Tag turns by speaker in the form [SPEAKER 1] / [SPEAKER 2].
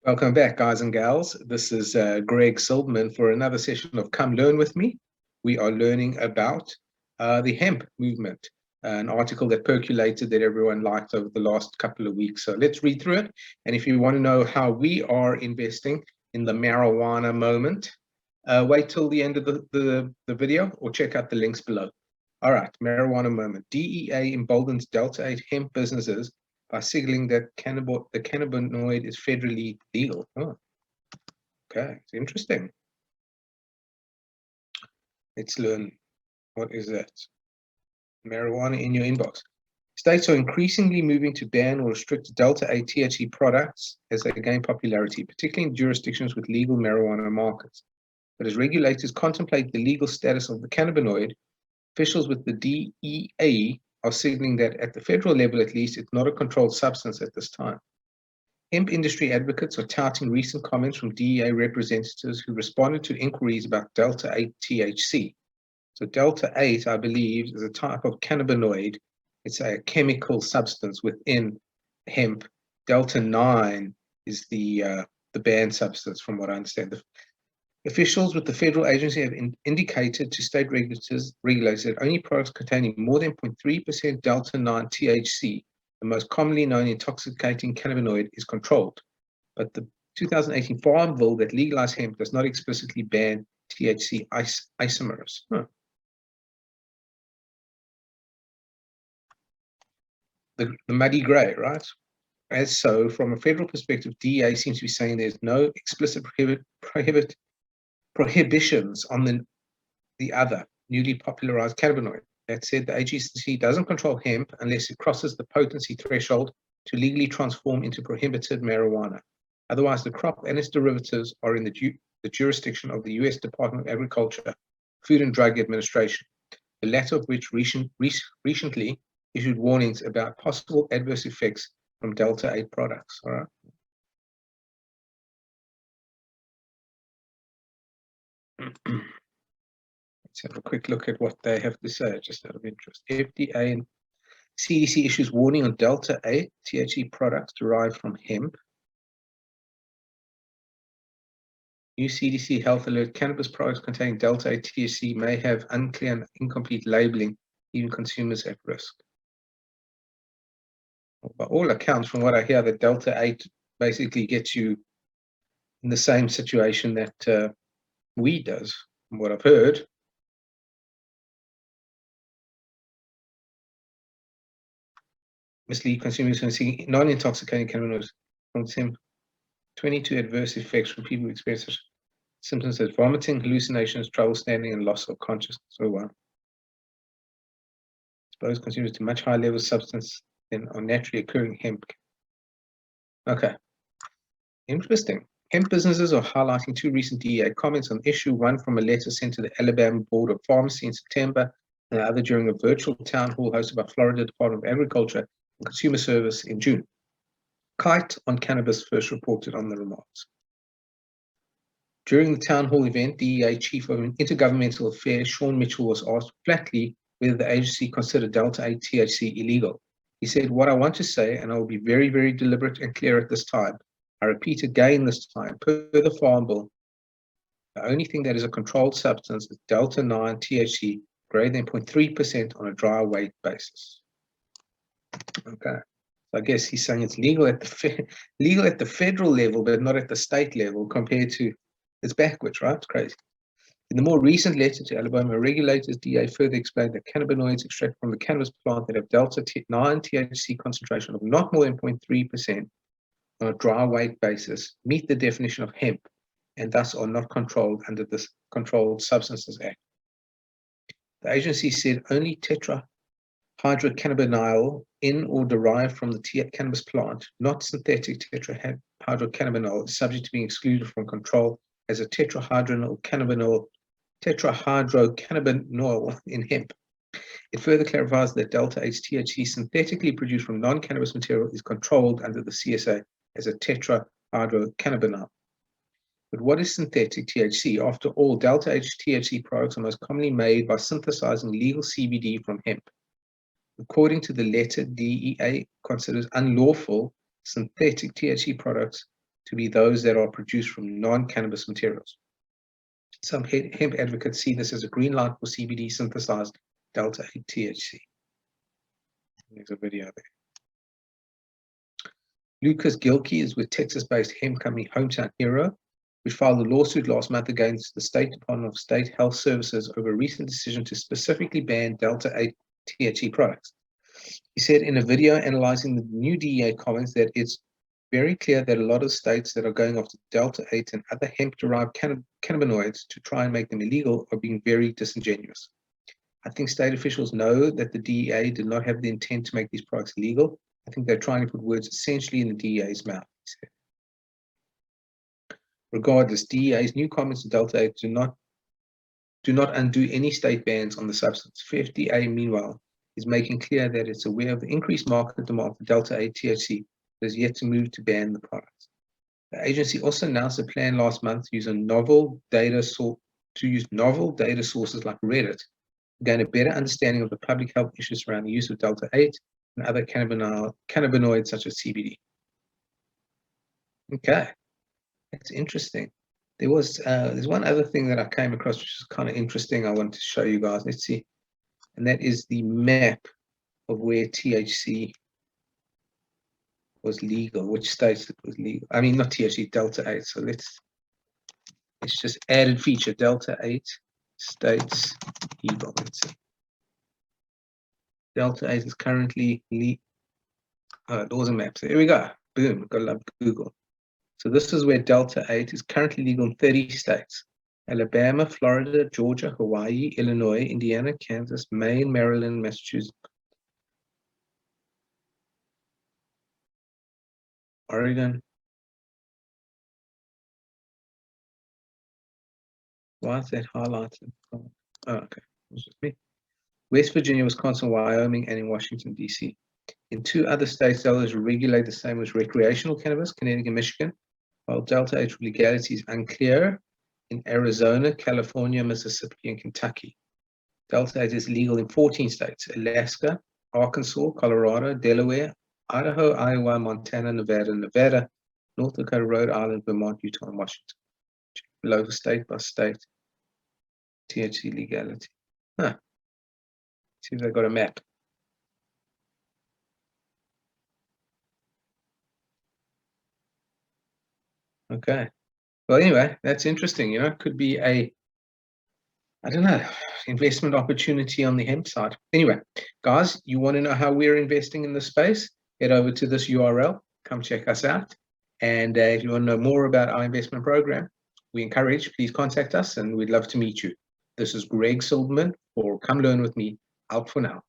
[SPEAKER 1] Welcome back, guys and gals. This is Greg Silverman for another session of Come Learn With Me. We are learning about the hemp movement, an article that percolated that everyone liked over the last couple of weeks. So let's read through it. And if you want to know how we are investing in the marijuana moment, wait till the end of the video or check out the links below. All right, marijuana moment. DEA emboldens Delta-8 hemp businesses by signaling that the cannabinoid is federally legal. Oh, okay, it's interesting. Let's learn. What is that? Marijuana in your inbox. States are increasingly moving to ban or restrict Delta-8 THC products as they gain popularity, particularly in jurisdictions with legal marijuana markets. But as regulators contemplate the legal status of the cannabinoid, officials with the DEA are signaling that at the federal level, at least, it's not a controlled substance at this time. Hemp industry advocates are touting recent comments from DEA representatives who responded to inquiries about Delta-8 THC. So Delta-8, I believe, is a type of cannabinoid. It's a chemical substance within hemp. Delta-9 is the banned substance, from what I understand. Officials with the federal agency have indicated to state regulators that only products containing more than 0.3% Delta-9 THC, the most commonly known intoxicating cannabinoid, is controlled. But the 2018 Farm Bill that legalized hemp does not explicitly ban THC isomers. The muddy gray, right? As so, from a federal perspective, DEA seems to be saying there's no explicit prohibitions on the other newly popularized cannabinoid. That said, the agency doesn't control hemp unless it crosses the potency threshold to legally transform into prohibited marijuana. Otherwise, the crop and its derivatives are in the jurisdiction of the U.S. Department of Agriculture, Food and Drug Administration, the latter of which recently issued warnings about possible adverse effects from Delta-8 products. All right. Let's have a quick look at what they have to say, just out of interest. FDA and CDC issues warning on Delta-8 THC products derived from hemp. New CDC health alert: cannabis products containing Delta-8 THC may have unclear and incomplete labeling, leaving consumers at risk. By all accounts, from what I hear, that Delta-8 basically gets you in the same situation that weed does, from what I've heard. Mislead consumers when seeing non-intoxicating cannabinoids from the 22 adverse effects from people who experience symptoms as vomiting, hallucinations, trouble standing, and loss of consciousness. So wow. Expose consumers to much higher levels of substance than on naturally occurring hemp. Okay. Interesting. Hemp businesses are highlighting two recent DEA comments on issue, one from a letter sent to the Alabama Board of Pharmacy in September, and the other during a virtual town hall hosted by Florida Department of Agriculture and Consumer Service in June. Kite on Cannabis first reported on the remarks. During the town hall event, DEA Chief of Intergovernmental Affairs Sean Mitchell was asked flatly whether the agency considered Delta-8 THC illegal. He said, "What I want to say, and I will be very, very deliberate and clear at this time, I repeat again this time, per the Farm Bill, the only thing that is a controlled substance is Delta-9 THC greater than 0.3% on a dry weight basis." Okay. So I guess he's saying it's legal at the federal level, but not at the state level compared to, it's backwards, right? It's crazy. In the more recent letter to Alabama regulators, DEA further explained that cannabinoids extracted from the cannabis plant that have Delta-9 THC concentration of not more than 0.3% on a dry weight basis meet the definition of hemp and thus are not controlled under the Controlled Substances Act. The agency said only tetrahydrocannabinol in or derived from the cannabis plant, not synthetic tetrahydrocannabinol, is subject to being excluded from control as a tetrahydrocannabinol in hemp. It further clarifies that Delta-8 THC synthetically produced from non-cannabis material is controlled under the CSA as a tetrahydrocannabinol. But what is synthetic THC? After all, Delta-8 THC products are most commonly made by synthesizing legal CBD from hemp. According to the letter, DEA considers unlawful synthetic THC products to be those that are produced from non-cannabis materials. Some hemp advocates see this as a green light for CBD synthesized Delta-8 THC. There's a video there. Lucas Gilkey is with Texas-based hemp company Hometown Hero, which filed a lawsuit last month against the State Department of State Health Services over a recent decision to specifically ban Delta-8 THC products. He said in a video analyzing the new DEA comments that it's very clear that a lot of states that are going after Delta-8 and other hemp-derived cannabinoids to try and make them illegal are being very disingenuous. I think state officials know that the DEA did not have the intent to make these products illegal. I think they're trying to put words essentially in the DEA's mouth, he said. Regardless, DEA's new comments on Delta-8 do not undo any state bans on the substance. FDA, meanwhile, is making clear that it's aware of the increased market demand for Delta-8 THC but has yet to move to ban the product. The agency also announced a plan last month to use novel data sources like Reddit to gain a better understanding of the public health issues around the use of Delta-8 and other cannabinoids such as CBD. Okay, that's interesting. There's one other thing that I came across which is kind of interesting. I wanted to show you guys. Let's see, and that is the map of where THC was legal, which states it was legal. I mean, not THC, Delta-8. So let's just added feature Delta-8 states legal. Let's see. Delta-8 is currently legal. Laws and maps. There we go. Boom. Gotta love Google. So this is where Delta-8 is currently legal in 30 states: Alabama, Florida, Georgia, Hawaii, Illinois, Indiana, Kansas, Maine, Maryland, Massachusetts, Oregon. Why is that highlighted? Oh, okay. It's just me. West Virginia, Wisconsin, Wyoming, and in Washington, D.C. In 2 other states, Delta regulate the same as recreational cannabis, Connecticut and Michigan, while Delta-8 legality is unclear in Arizona, California, Mississippi, and Kentucky. Delta-8 is legal in 14 states: Alaska, Arkansas, Colorado, Delaware, Idaho, Iowa, Montana, Nevada, North Dakota, Rhode Island, Vermont, Utah, and Washington. Below state by state THC legality. Huh. See if they've got a map. Okay. Well, anyway, that's interesting. You know, it could be I don't know, investment opportunity on the hemp side. Anyway, guys, you want to know how we're investing in this space? Head over to this URL. Come check us out. And if you want to know more about our investment program, we encourage, please contact us and we'd love to meet you. This is Greg Silverman for Come Learn With Me, out for now.